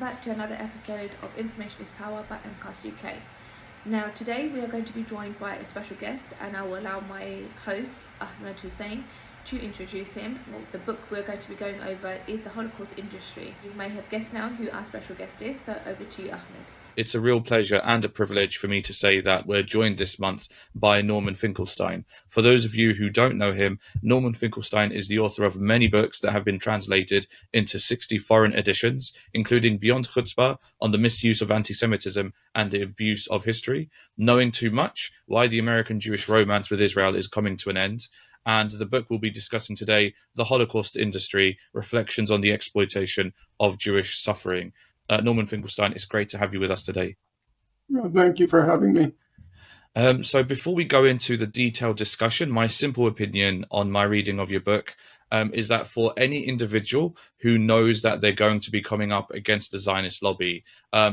back to another episode of Information is Power by MPACUK UK. Now today we are going to be joined by a special guest, and I will allow my host Ahmed Hussein to introduce him. The book we're going to be going over is The Holocaust Industry. You may have guessed now who our special guest is, so over to you, Ahmed. It's a real pleasure and a privilege for me to say that we're joined this month by Norman Finkelstein. For those of you who don't know him, Norman Finkelstein is the author of many books that have been translated into 60 foreign editions, including Beyond Chutzpah on the misuse of anti-Semitism and the abuse of history, Knowing Too Much, Why the American Jewish Romance with Israel is Coming to an End, and the book we'll be discussing today, The Holocaust Industry, Reflections on the Exploitation of Jewish Suffering. Norman Finkelstein, it's great to have you with us today. Well, thank you for having me. So before we go into the detailed discussion, my simple opinion on my reading of your book is that for any individual who knows that they're going to be coming up against the Zionist lobby,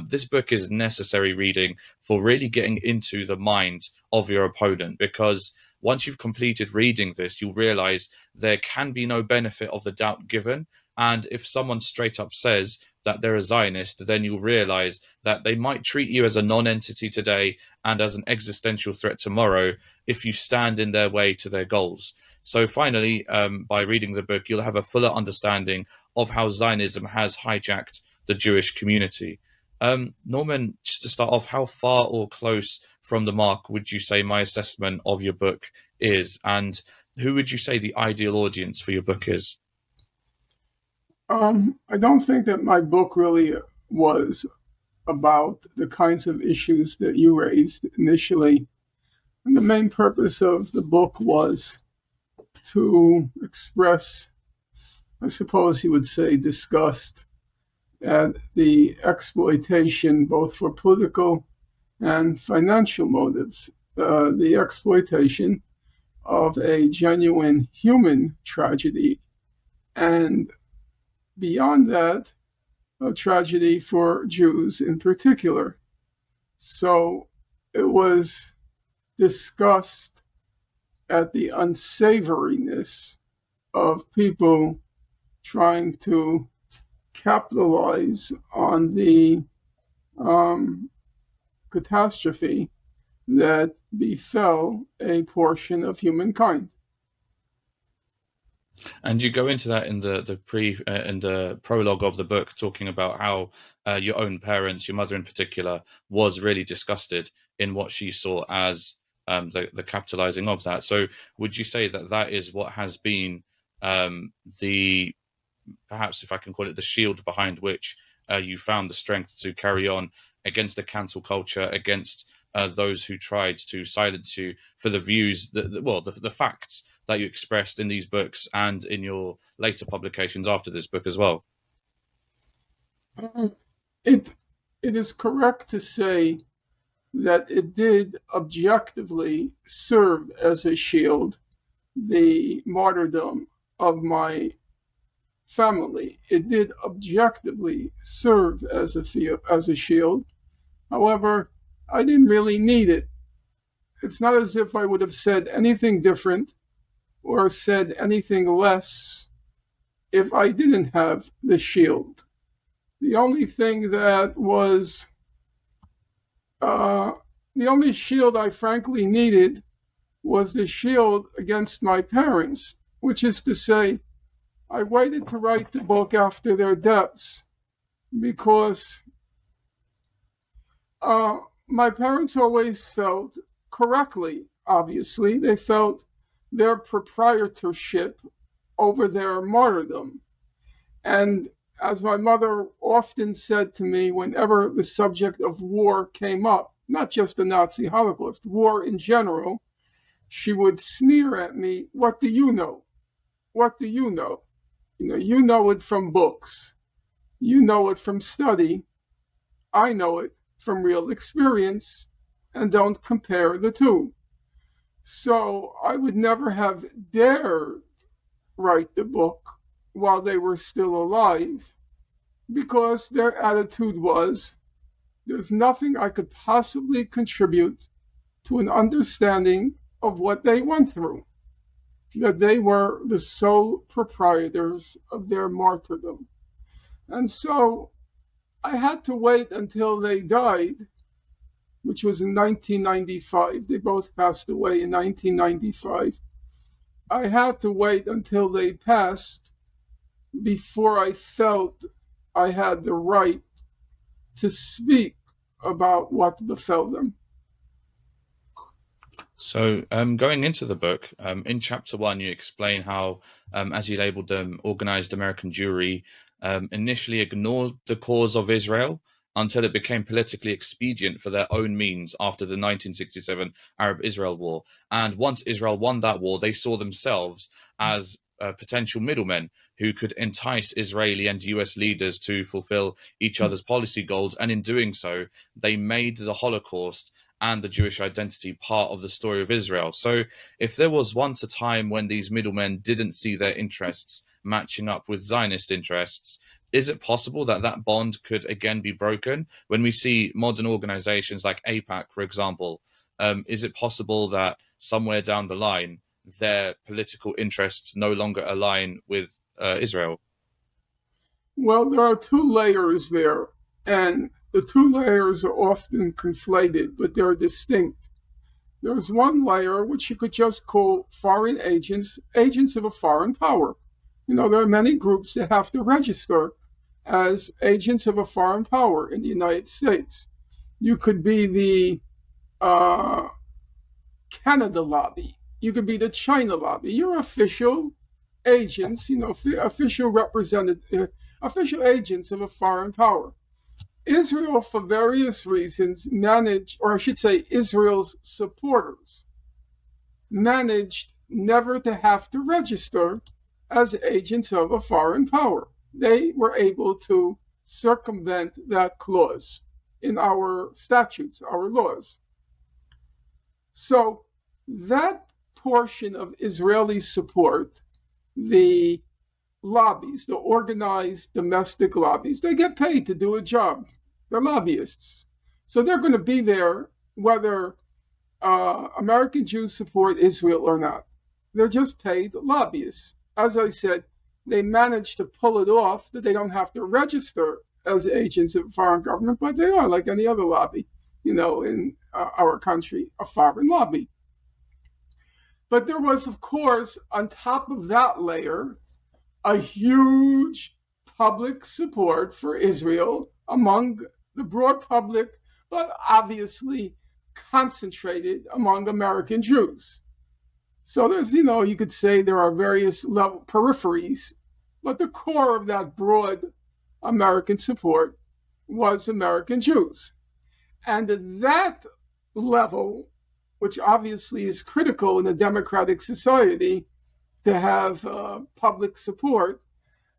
this book is necessary reading for really getting into the mind of your opponent, because once you've completed reading this, you'll realize there can be no benefit of the doubt given. And if someone straight up says that they're a Zionist, then you'll realize that they might treat you as a non-entity today and as an existential threat tomorrow if you stand in their way to their goals. So finally, by reading the book, you'll have a fuller understanding of how Zionism has hijacked the Jewish community. Norman, just to start off, how far or close from the mark would you say my assessment of your book is? And who would you say the ideal audience for your book is? I don't think that my book really was about the kinds of issues that you raised initially. And the main purpose of the book was to express, I suppose you would say, disgust at the exploitation, both for political and financial motives, the exploitation of a genuine human tragedy, and beyond that, a tragedy for Jews in particular. So it was discussed at the unsavoriness of people trying to capitalize on the catastrophe that befell a portion of humankind. And you go into that in the prologue of the book, talking about how your own parents, your mother in particular, was really disgusted in what she saw as the capitalizing of that. So would you say that that is what has been the, perhaps if I can call it, the shield behind which you found the strength to carry on against the cancel culture, against those who tried to silence you for the views, the facts that you expressed in these books and in your later publications after this book as well? It is correct to say that it did objectively serve as a shield, the martyrdom of my family. It did objectively serve as a shield. However, I didn't really need it. It's not as if I would have said anything different or said anything less if I didn't have the shield. The only thing that was, the only shield I frankly needed was the shield against my parents, which is to say, I waited to write the book after their deaths because my parents always felt, correctly, obviously, they felt their proprietorship over their martyrdom. And as my mother often said to me whenever the subject of war came up, not just the Nazi Holocaust, war in general, she would sneer at me, "What do you know? What do you know? You know it from books. You know it from study. I know it from real experience, and don't compare the two." So I would never have dared write the book while they were still alive, because their attitude was, there's nothing I could possibly contribute to an understanding of what they went through, that they were the sole proprietors of their martyrdom. And so I had to wait until they died, which was in 1995. They both passed away in 1995. I had to wait until they passed before I felt I had the right to speak about what befell them. So, going into the book, in chapter 1, you explain how, as you labeled them, organized American Jewry initially ignored the cause of Israel until it became politically expedient for their own means after the 1967 Arab-Israel War. And once Israel won that war, they saw themselves as potential middlemen who could entice Israeli and US leaders to fulfill each other's policy goals. And in doing so, they made the Holocaust and the Jewish identity part of the story of Israel. So if there was once a time when these middlemen didn't see their interests matching up with Zionist interests, is it possible that that bond could again be broken? When we see modern organizations like AIPAC, for example, is it possible that somewhere down the line, their political interests no longer align with Israel? Well, there are two layers there, and the two layers are often conflated, but they're distinct. There's one layer which you could just call foreign agents, agents of a foreign power. You know, there are many groups that have to register as agents of a foreign power in the United States. You could be the Canada lobby. You could be the China lobby. You're official agents, you know, official agents of a foreign power. Israel, for various reasons, managed, or I should say, Israel's supporters managed never to have to register as agents of a foreign power. They were able to circumvent that clause in our statutes, our laws. So that portion of Israeli support, the lobbies, the organized domestic lobbies, they get paid to do a job. They're lobbyists. So they're going to be there whether American Jews support Israel or not. They're just paid lobbyists. As I said, they managed to pull it off that they don't have to register as agents of foreign government, but they are like any other lobby, you know, in our country, a foreign lobby. But there was, of course, on top of that layer, a huge public support for Israel among the broad public, but obviously concentrated among American Jews. So there's, you know, you could say there are various level peripheries, but the core of that broad American support was American Jews. And at that level, which obviously is critical in a democratic society to have public support,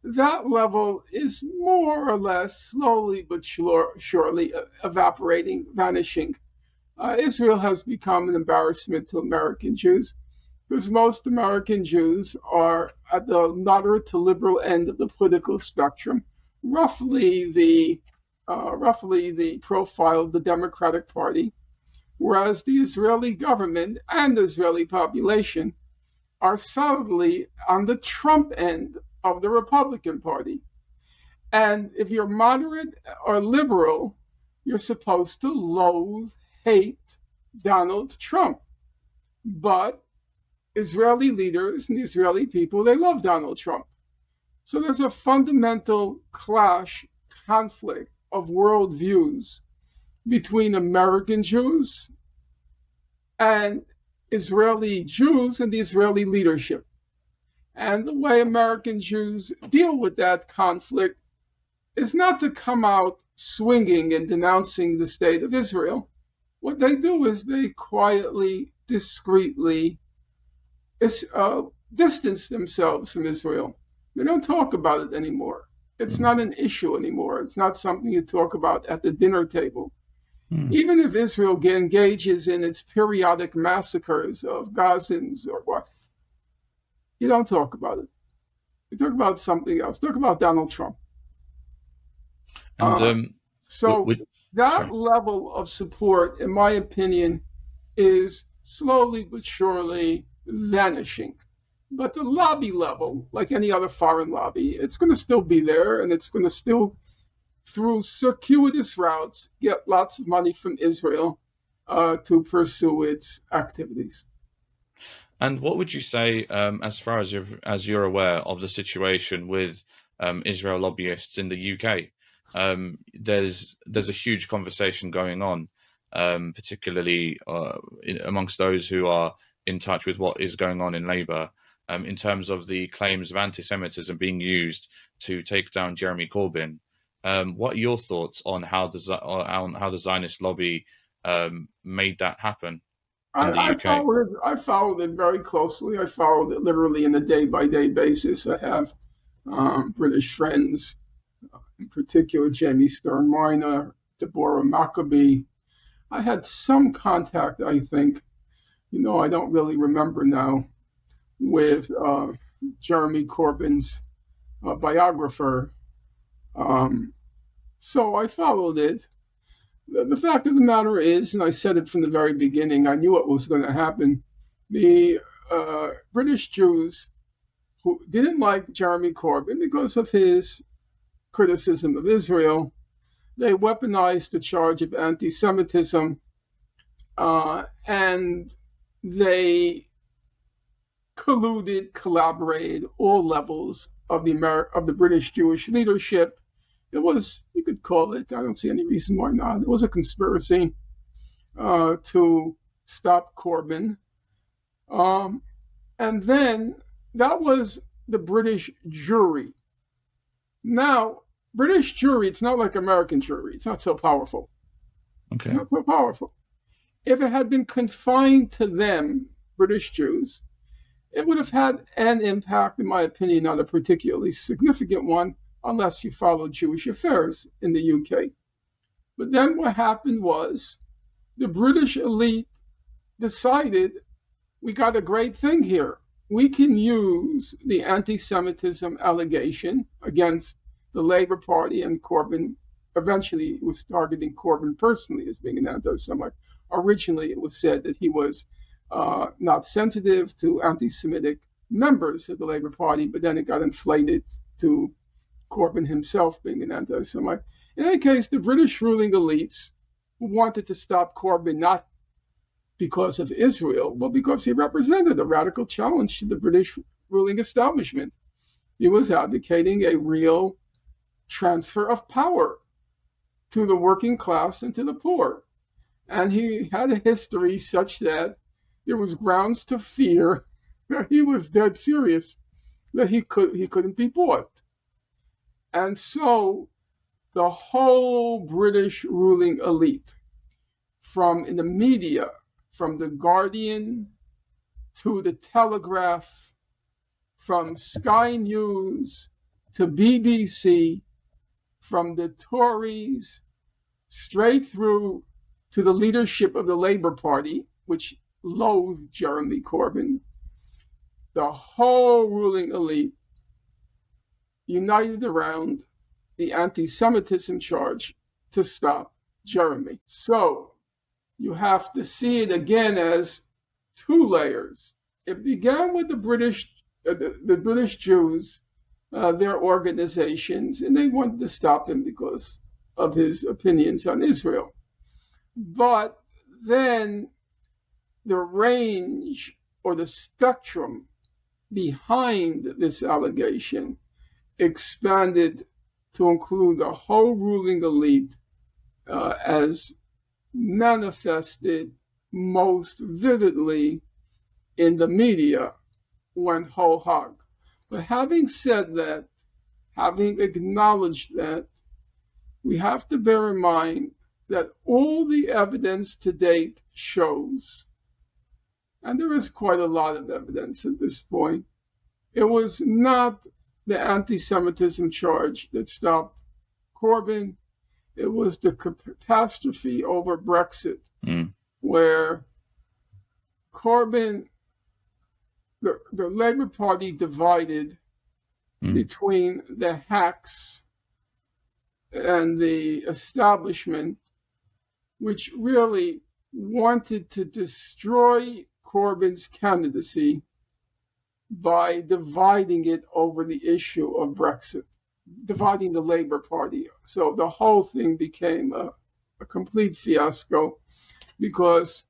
that level is more or less slowly but surely evaporating, vanishing. Israel has become an embarrassment to American Jews because most American Jews are at the moderate to liberal end of the political spectrum, roughly the profile of the Democratic Party, whereas the Israeli government and the Israeli population are solidly on the Trump end of the Republican Party. And if you're moderate or liberal, you're supposed to loathe, hate Donald Trump. But Israeli leaders and the Israeli people, they love Donald Trump. So there's a fundamental clash, conflict of worldviews between American Jews and Israeli Jews and the Israeli leadership. And the way American Jews deal with that conflict is not to come out swinging and denouncing the state of Israel. What they do is they quietly, discreetly distance themselves from Israel. They don't talk about it anymore. It's not an issue anymore. It's not something you talk about at the dinner table. Even if Israel engages in its periodic massacres of Gazans or what, you don't talk about it. You talk about something else. Talk about Donald Trump. And that level of support, in my opinion, is slowly but surely vanishing. But the lobby level, like any other foreign lobby, it's going to still be there, and it's going to still through circuitous routes, get lots of money from Israel to pursue its activities. And what would you say, as far as you're aware of the situation with Israel lobbyists in the UK? There's a huge conversation going on, particularly amongst those who are in touch with what is going on in Labour, in terms of the claims of anti-Semitism being used to take down Jeremy Corbyn. What are your thoughts on how the Zionist lobby made that happen in the UK? I followed it very closely. I followed it literally on a day-by-day basis. I have British friends, in particular Jamie Stern-Miner, Deborah Maccabee. I had some contact, I think, I don't really remember now, with Jeremy Corbyn's biographer. So I followed it. The fact of the matter is, and I said it from the very beginning, I knew what was going to happen. The British Jews who didn't like Jeremy Corbyn because of his criticism of Israel, they weaponized the charge of anti-Semitism, and they colluded, collaborated all levels of the British Jewish leadership. It was, you could call it, I don't see any reason why not, it was a conspiracy to stop Corbyn. And then that was the British jury. Now, British jury, it's not like American jury. It's not so powerful. Okay. It's not so powerful. If it had been confined to them, British Jews, it would have had an impact, in my opinion, not a particularly significant one, unless you follow Jewish affairs in the UK. But then what happened was the British elite decided we got a great thing here. We can use the anti-Semitism allegation against the Labour Party, and Corbyn eventually was targeting Corbyn personally as being an anti-Semite. Originally, it was said that he was not sensitive to anti-Semitic members of the Labour Party, but then it got inflated to Corbyn himself being an anti-Semite. In any case, the British ruling elites wanted to stop Corbyn not because of Israel, but because he represented a radical challenge to the British ruling establishment. He was advocating a real transfer of power to the working class and to the poor. And he had a history such that there was grounds to fear that he was dead serious, that he couldn't be bought. And so the whole British ruling elite, from in the media, from The Guardian to The Telegraph, from Sky News to BBC, from the Tories straight through to the leadership of the Labour Party, which loathed Jeremy Corbyn, the whole ruling elite united around the anti-Semitism charge to stop Jeremy. So you have to see it again as two layers. It began with the British Jews, their organizations, and they wanted to stop him because of his opinions on Israel. But then the range or the spectrum behind this allegation expanded to include the whole ruling elite, as manifested most vividly in the media when whole hog. But having said that, having acknowledged that, we have to bear in mind that all the evidence to date shows, and there is quite a lot of evidence at this point, it was not the anti-Semitism charge that stopped Corbyn. It was the catastrophe over Brexit, where Corbyn, the Labour Party divided between the hacks and the establishment, which really wanted to destroy Corbyn's candidacy by dividing it over the issue of Brexit. dividing the Labour Party. So the whole thing became a complete fiasco because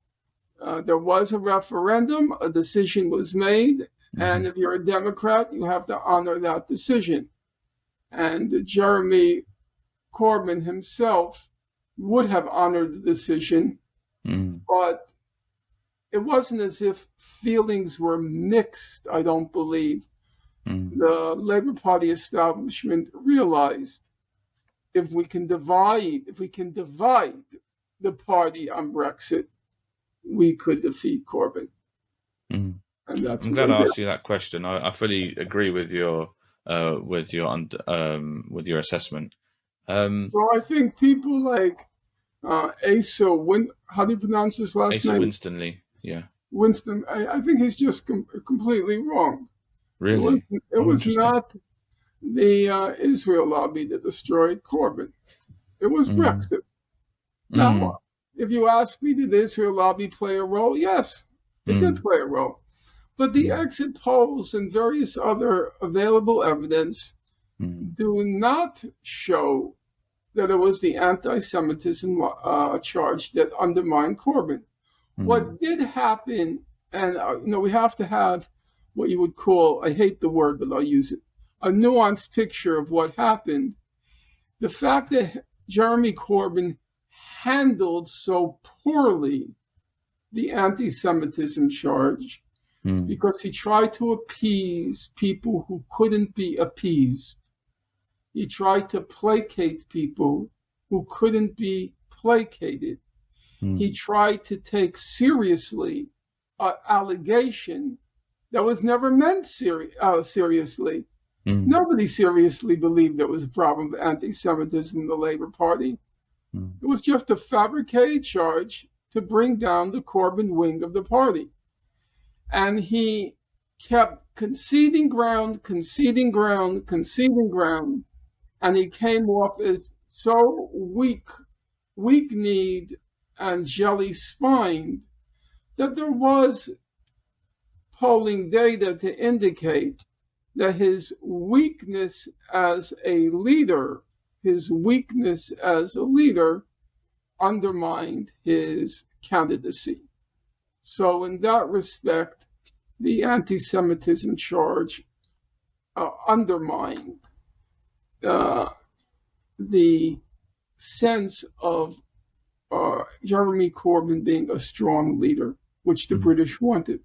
there was a referendum, a decision was made, and if you're a Democrat, you have to honor that decision. And Jeremy Corbyn himself would have honored the decision, but it wasn't as if feelings were mixed, I don't believe. The Labour Party establishment realized if we can divide the party on Brexit, we could defeat Corbyn. And that's I'm glad I asked you that question. I fully agree with your assessment. So I think people like Asa, how do you pronounce his last Asa name? Winstanley, yeah. Winston, I think he's just completely wrong. Really? It was not the Israel lobby that destroyed Corbyn. It was Brexit. Now, if you ask me, did the Israel lobby play a role? Yes, it did play a role. But the exit polls and various other available evidence do not show that it was the anti-Semitism charge that undermined Corbyn. What did happen, and we have to have what you would call, I hate the word, but I'll use it, a nuanced picture of what happened. The fact that Jeremy Corbyn handled so poorly the anti-Semitism charge because he tried to appease people who couldn't be appeased. He tried to placate people who couldn't be placated. He tried to take seriously an allegation that was never meant seriously. Nobody seriously believed there was a problem with anti-Semitism in the Labour Party. It was just a fabricated charge to bring down the Corbyn wing of the party. And he kept conceding ground, and he came off as so weak-kneed and jelly-spined that there was polling data to indicate that his weakness as a leader undermined his candidacy. So in that respect, the anti-Semitism charge undermined the sense of Jeremy Corbyn being a strong leader, which the British wanted.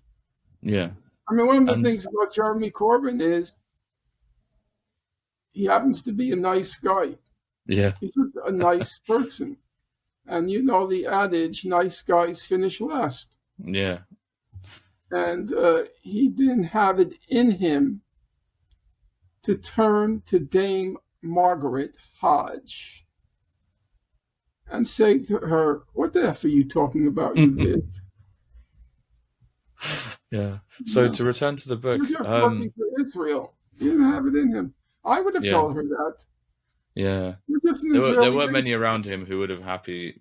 Yeah. I mean, one of the things about Jeremy Corbyn is he happens to be a nice guy. Yeah. He's just a nice person. And you know the adage, nice guys finish last. Yeah. And he didn't have it in him to turn to Dame Margaret Hodge and say to her, what the F are you talking about, you bitch? Yeah. So to return to the book, You're just working for Israel. You didn't have it in him. I would have told her that. Yeah. There There were many around him who would have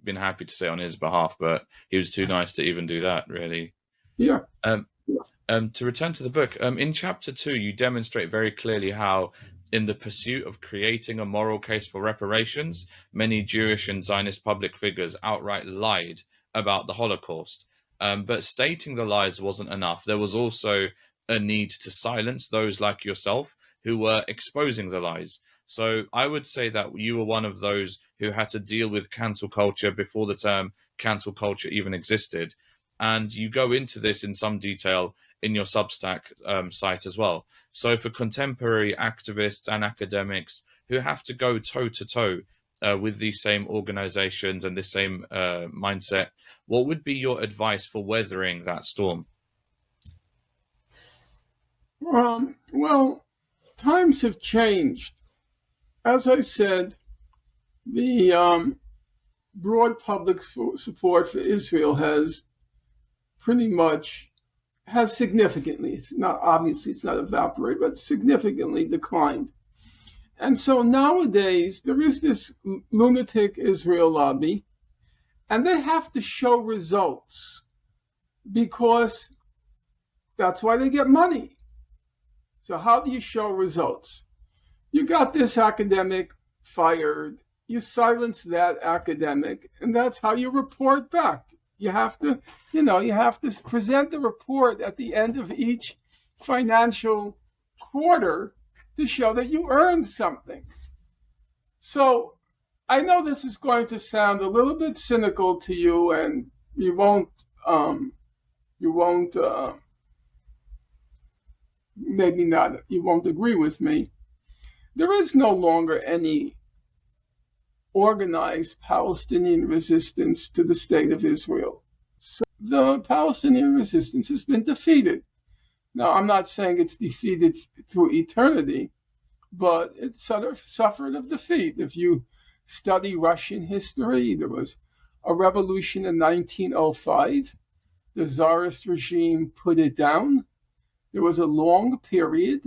been happy to say on his behalf, but he was too nice to even do that, really. Yeah. To return to the book, in chapter 2, you demonstrate very clearly how, in the pursuit of creating a moral case for reparations, many Jewish and Zionist public figures outright lied about the Holocaust. But stating the lies wasn't enough. There was also a need to silence those like yourself who were exposing the lies. So I would say that you were one of those who had to deal with cancel culture before the term cancel culture even existed. And you go into this in some detail in your Substack site as well. So for contemporary activists and academics who have to go toe-to-toe with these same organizations and this same mindset, what would be your advice for weathering that storm? Well, times have changed. As I said, the broad public support for Israel has significantly, it's not evaporated, but significantly declined. And so nowadays, there is this lunatic Israel lobby, and they have to show results because that's why they get money. So how do you show results? You got this academic fired, you silence that academic, and that's how you report back. You have to, you have to present the report at the end of each financial quarter to show that you earned something. So I know this is going to sound a little bit cynical to you, and you won't, maybe not, you won't agree with me. There is no longer any organized Palestinian resistance to the state of Israel. So the Palestinian resistance has been defeated. Now, I'm not saying it's defeated through eternity, but it sort of suffered a defeat. If you study Russian history, there was a revolution in 1905. The Tsarist regime put it down. There was a long period,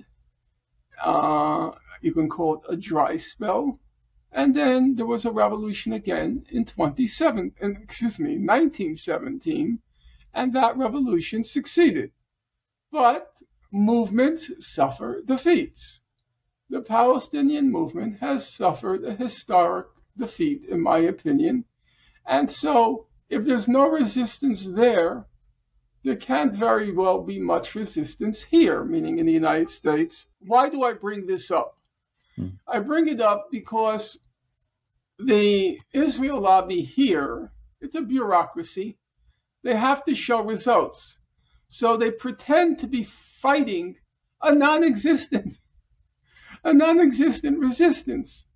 you can call it a dry spell, and then there was a revolution again in 1917, and that revolution succeeded. But movements suffer defeats. The Palestinian movement has suffered a historic defeat, in my opinion. And so if there's no resistance there can't very well be much resistance here, meaning in the United States. Why do I bring this up? I bring it up because the Israel lobby here, it's a bureaucracy. They have to show results. So they pretend to be fighting a non-existent resistance.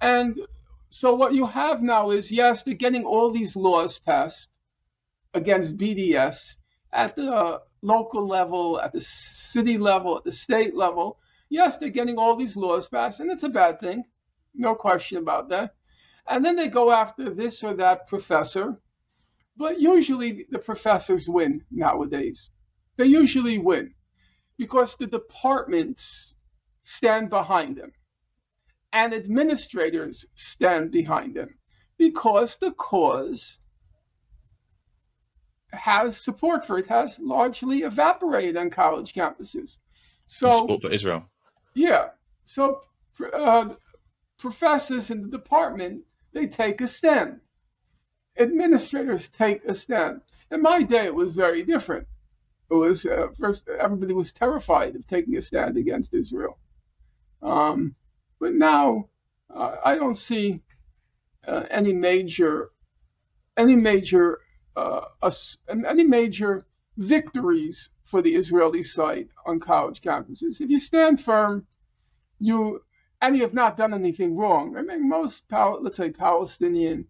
And so what you have now is, yes, they're getting all these laws passed against BDS at the local level, at the city level, at the state level. Yes, they're getting all these laws passed, and it's a bad thing. No question about that. And then they go after this or that professor. But usually the professors win nowadays. They usually win because the departments stand behind them and administrators stand behind them because the cause has support for it, has largely evaporated on college campuses. So support for Israel. Yeah. So professors in the department, they take a stand. Administrators take a stand. In my day, it was very different. It was first, everybody was terrified of taking a stand against Israel. But now, I don't see any major victories for the Israeli side on college campuses. If you stand firm, you have not done anything wrong. I mean, most, let's say, Palestinian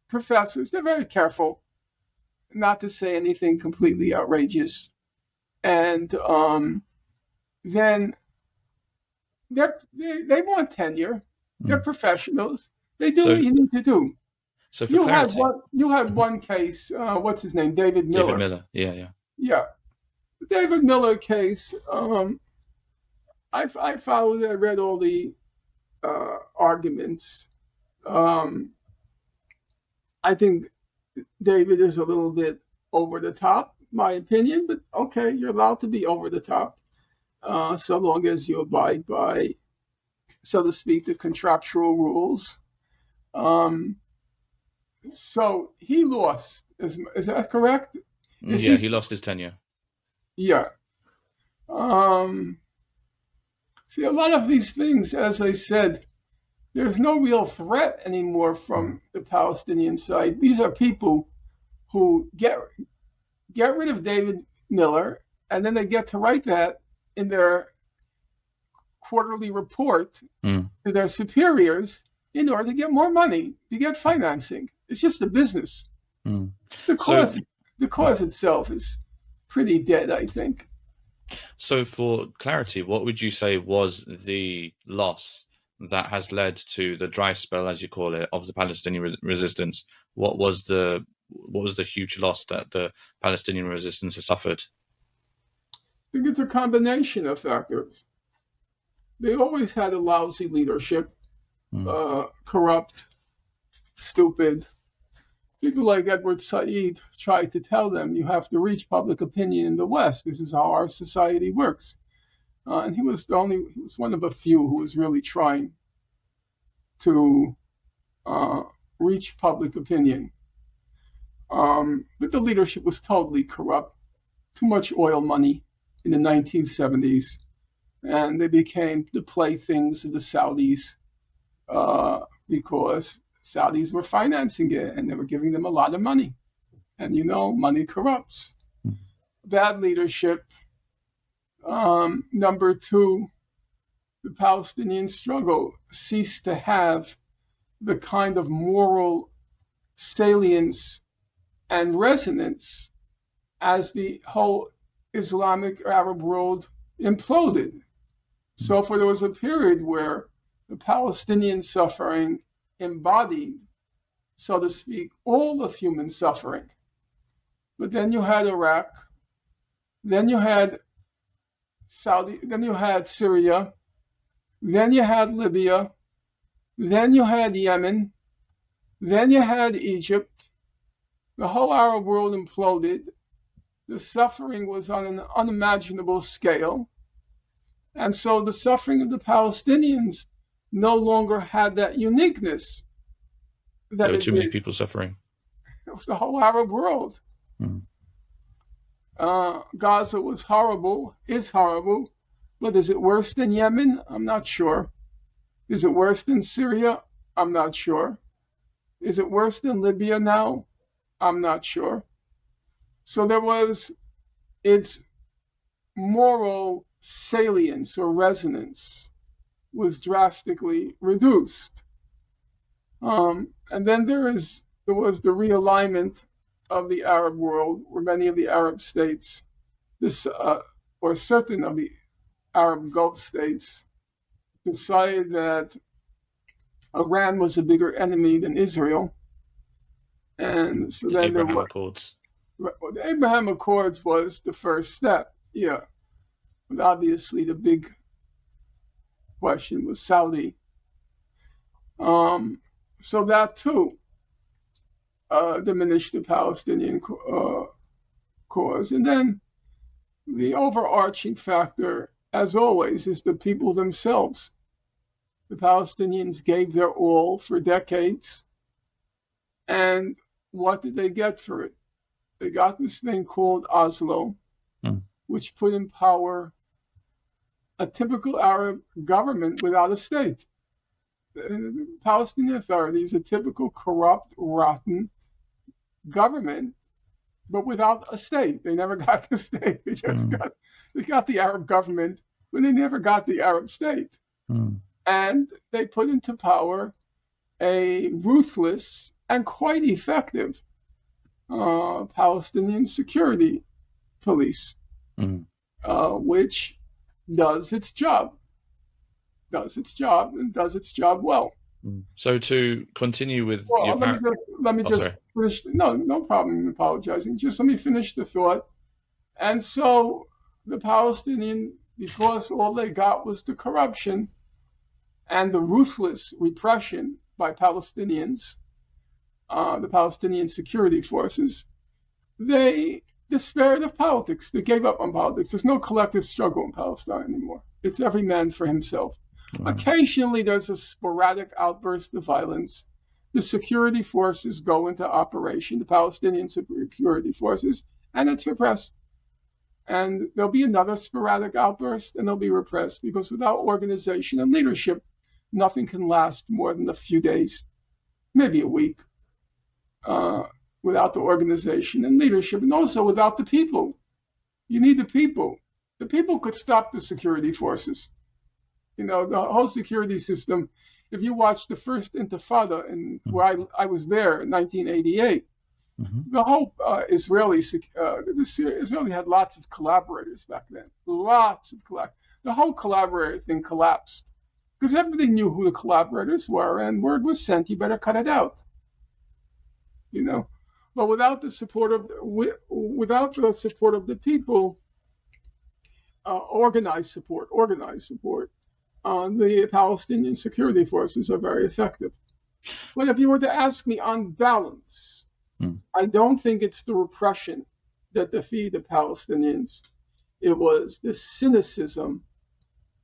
professors, they're very careful not to say anything completely outrageous. And then they want tenure. They're professionals. They do what you need to do. So for clarity, you had one case. What's his name? David Miller. David Miller. Yeah. The David Miller case. I followed it. I read all the arguments. I think David is a little bit over the top, my opinion. But okay, you're allowed to be over the top, so long as you abide by, so to speak, the contractual rules. So he lost. Is that correct? He lost his tenure. Yeah. See, a lot of these things, as I said, there's no real threat anymore from the Palestinian side. These are people who get rid of David Miller, and then they get to write that in their quarterly report to their superiors in order to get more money, to get financing. It's just a business. The cause itself is pretty dead, I think. So for clarity, what would you say was the loss that has led to the dry spell, as you call it, of the Palestinian resistance? What was the huge loss that the Palestinian resistance has suffered? I think it's a combination of factors. They always had a lousy leadership, corrupt, stupid. People like Edward Said tried to tell them, you have to reach public opinion in the West. This is how our society works. And he was one of a few who was really trying to reach public opinion. But the leadership was totally corrupt. Too much oil money in the 1970s. And they became the playthings of the Saudis because Saudis were financing it and they were giving them a lot of money. And money corrupts. Bad leadership. Number two, the Palestinian struggle ceased to have the kind of moral salience and resonance as the whole Islamic Arab world imploded. So there was a period where the Palestinian suffering embodied, so to speak, all of human suffering. But then you had Iraq, then you had then you had Syria, then you had Libya, then you had Yemen, then you had Egypt. The whole Arab world imploded. The suffering was on an unimaginable scale. And so the suffering of the Palestinians no longer had that uniqueness. There were too many people suffering. It was the whole Arab world. Gaza was horrible, is horrible, but is it worse than Yemen? I'm not sure. Is it worse than Syria? I'm not sure. Is it worse than Libya now? I'm not sure. So there was its moral salience or resonance was drastically reduced. And then there was the realignment of the Arab world, where many of the Arab states, or certain of the Arab Gulf states, decided that Iran was a bigger enemy than Israel. And so then Abraham Accords. The Abraham Accords was the first step, yeah. But obviously the big question was Saudi. So that too diminished the Palestinian cause. And then the overarching factor, as always, is the people themselves. The Palestinians gave their all for decades. And what did they get for it? They got this thing called Oslo, which put in power a typical Arab government without a state. The Palestinian Authority is a typical corrupt, rotten government, but without a state. They never got the state. They just got the Arab government, but they never got the Arab state. And they put into power a ruthless and quite effective Palestinian security police, which does its job well. So to continue with let me just finish. No problem in apologizing. Just let me finish the thought. And so the Palestinian, because all they got was the corruption and the ruthless repression by Palestinians, the Palestinian security forces, they despaired of politics. They gave up on politics. There's no collective struggle in Palestine anymore. It's every man for himself. Occasionally, there's a sporadic outburst of violence. The security forces go into operation, the Palestinian security forces, and it's repressed. And there'll be another sporadic outburst, and they'll be repressed, because without organization and leadership, nothing can last more than a few days, maybe a week, without the organization and leadership, and also without the people. You need the people. The people could stop the security forces. The whole security system, if you watch the first Intifada, where I was there in 1988, the whole Israeli had lots of collaborators back then. The whole collaborator thing collapsed because everybody knew who the collaborators were, and word was sent, you better cut it out. But without the support of the people, organized support, the Palestinian security forces are very effective. But if you were to ask me on balance, I don't think it's the repression that defeated the Palestinians. It was the cynicism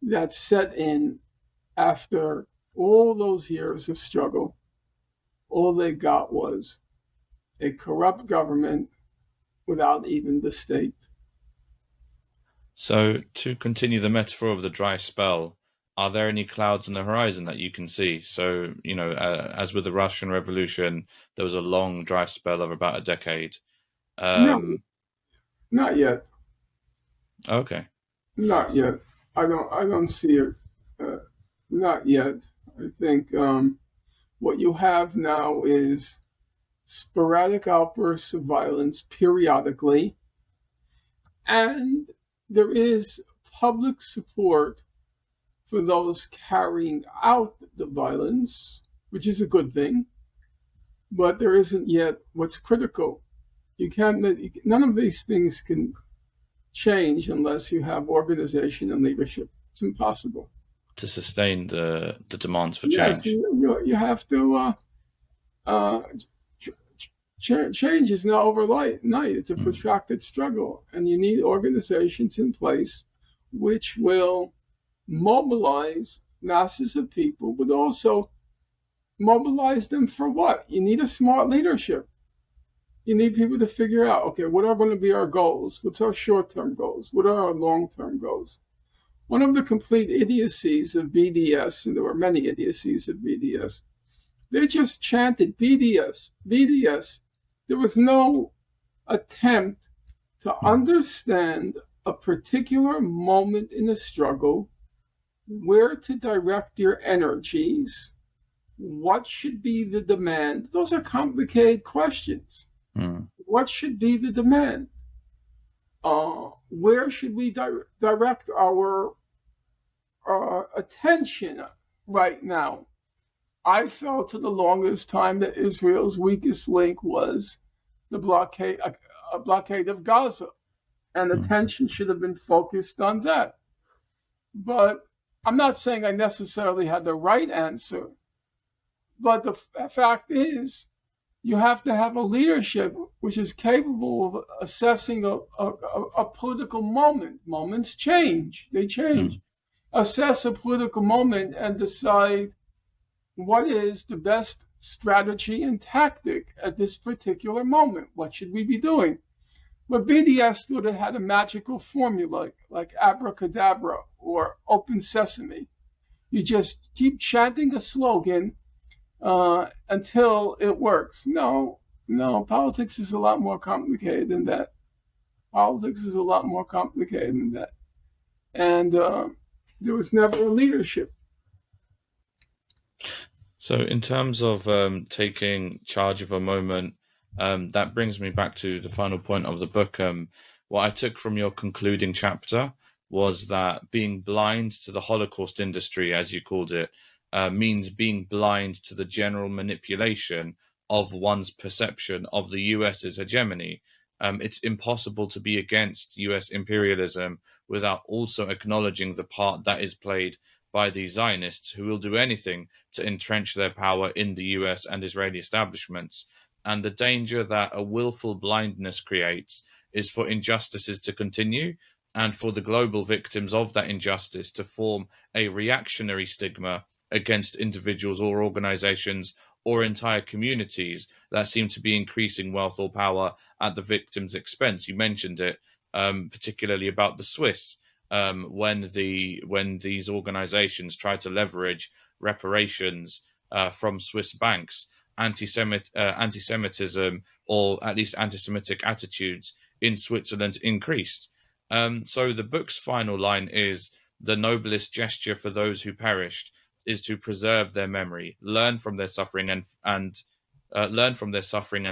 that set in after all those years of struggle. All they got was a corrupt government without even the state. So, to continue the metaphor of the dry spell, are there any clouds on the horizon that you can see? So, as with the Russian Revolution, there was a long dry spell of about a decade. No, not yet. Okay. Not yet. I don't see it. Not yet. I think what you have now is sporadic outbursts of violence periodically, and there is public support for those carrying out the violence, which is a good thing, but there isn't yet what's critical. None of these things can change unless you have organization and leadership. It's impossible. To sustain the demands for Yes, change. you have to. Change is not overnight. It's a protracted struggle, and you need organizations in place which will mobilize masses of people, but also mobilize them for what? You need a smart leadership. You need people to figure out, okay, what are going to be our goals? What's our short-term goals? What are our long-term goals? One of the complete idiocies of BDS, and there were many idiocies of BDS, they just chanted BDS, BDS. There was no attempt to understand a particular moment in the struggle, where to direct your energies, what should be the demand. Those are complicated questions. What should be the demand? Where should we direct our attention right now? I felt for the longest time that Israel's weakest link was the blockade of Gaza, and attention should have been focused on that. But I'm not saying I necessarily had the right answer, but the fact is, you have to have a leadership which is capable of assessing a political moment. Moments change, they change. Assess a political moment and decide what is the best strategy and tactic at this particular moment. What should we be doing? But BDS thought it had a magical formula like abracadabra or open sesame. You just keep chanting a slogan until it works. No, politics is a lot more complicated than that. And there was never a leadership. So in terms of taking charge of a moment, that brings me back to the final point of the book. What I took from your concluding chapter was that being blind to the Holocaust industry, as you called it, means being blind to the general manipulation of one's perception of the US's hegemony. It's impossible to be against US imperialism without also acknowledging the part that is played by the Zionists, who will do anything to entrench their power in the US and Israeli establishments. And the danger that a willful blindness creates is for injustices to continue and for the global victims of that injustice to form a reactionary stigma against individuals or organizations or entire communities that seem to be increasing wealth or power at the victim's expense. You mentioned it, particularly about the Swiss, when these organizations try to leverage reparations from Swiss banks. Anti-Semitism, or at least anti-Semitic attitudes in Switzerland increased. So the book's final line is, "The noblest gesture for those who perished is to preserve their memory, learn from their suffering, and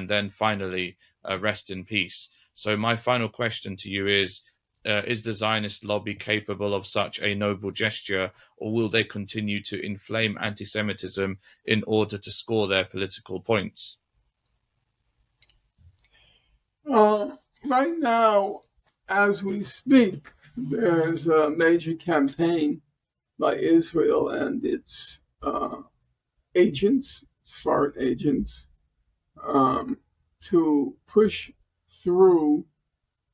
then finally rest in peace." So my final question to you is the Zionist lobby capable of such a noble gesture, or will they continue to inflame anti-Semitism in order to score their political points? Right now, as we speak, there's a major campaign by Israel and its agents, its foreign agents, to push through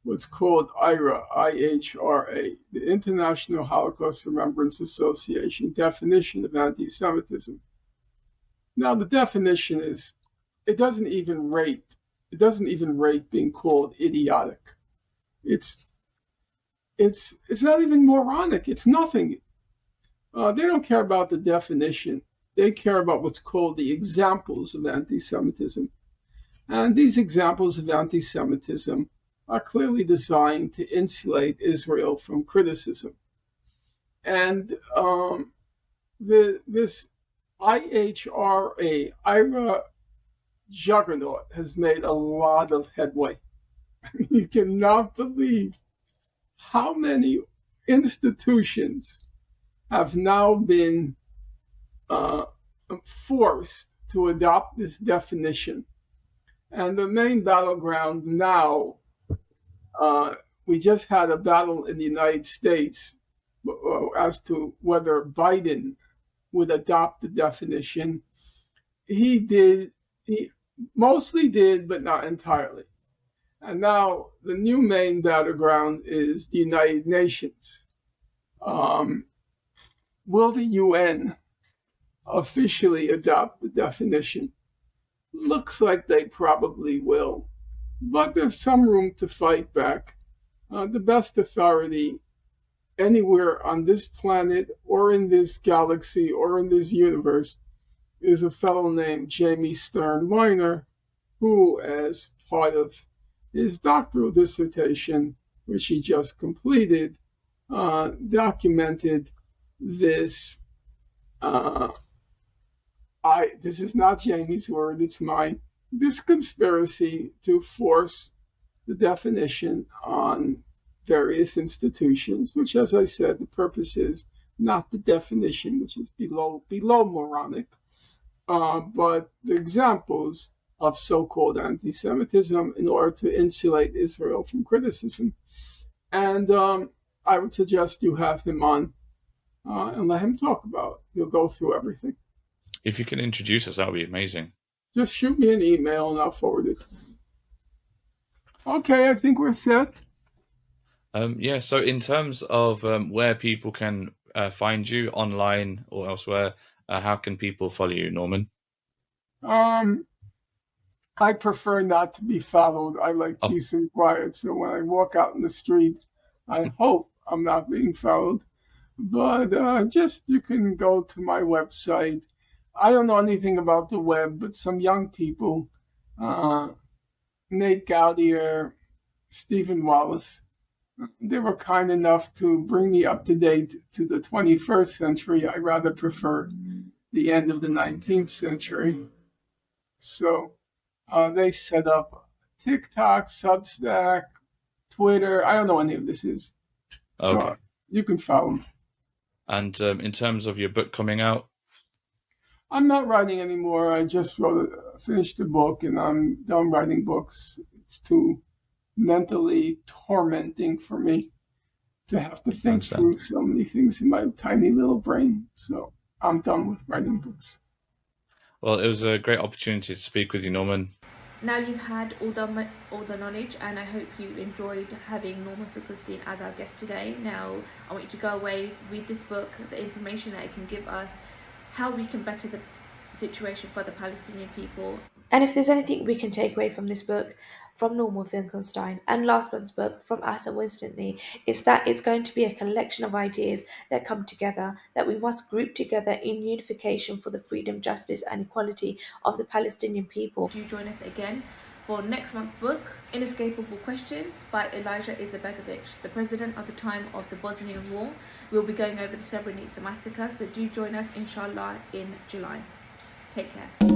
what's called IHRA, I-H-R-A, the International Holocaust Remembrance Association definition of anti-Semitism. Now, the definition is, it doesn't even rate being called idiotic. It's not even moronic. It's nothing. They don't care about the definition. They care about what's called the examples of anti-Semitism. And these examples of anti-Semitism are clearly designed to insulate Israel from criticism. And this IHRA juggernaut has made a lot of headway. You cannot believe how many institutions have now been forced to adopt this definition. And the main battleground now, we just had a battle in the United States as to whether Biden would adopt the definition. He mostly did, but not entirely. And now the new main battleground is the United Nations. Will the UN officially adopt the definition? Looks like they probably will, but there's some room to fight back. The best authority anywhere on this planet or in this galaxy or in this universe is a fellow named Jamie Stern-Weiner, who, as part of his doctoral dissertation, which he just completed, documented this. This is not Jamie's word, it's mine. This conspiracy to force the definition on various institutions, which, as I said, the purpose is not the definition, which is below moronic, but the examples of so-called anti-Semitism in order to insulate Israel from criticism. And I would suggest you have him on and let him talk about it. He'll go through everything. If you can introduce us, that would be amazing. Just shoot me an email and I'll forward it. Okay, I think we're set. Yeah, so in terms of where people can find you online or elsewhere, how can people follow you, Norman? I prefer not to be followed. I like peace and quiet. So when I walk out in the street, I hope I'm not being followed. But you can go to my website. I don't know anything about the web, but some young people, Nate Gaudier, Stephen Wallace, they were kind enough to bring me up to date to the 21st century. I rather prefer the end of the 19th century. So they set up TikTok, Substack, Twitter. I don't know what any of this is. Okay. So you can follow me. And in terms of your book coming out? I'm not writing anymore. I just finished the book and I'm done writing books. It's too mentally tormenting for me to have to think through so many things in my tiny little brain. So I'm done with writing books. Well, it was a great opportunity to speak with you, Norman. Now you've had all the knowledge, and I hope you enjoyed having Norman Finkelstein as our guest today. Now I want you to go away, read this book, the information that it can give us, how we can better the situation for the Palestinian people. And if there's anything we can take away from this book, from Norman Finkelstein, and last month's book from Asa Winstanley, it's that it's going to be a collection of ideas that come together, that we must group together in unification for the freedom, justice and equality of the Palestinian people. Do join us again for next month's book, Inescapable Questions by Elijah Izetbegovic, the president of the time of the Bosnian War. We'll be going over the Srebrenica massacre, so do join us, inshallah, in July. Take care.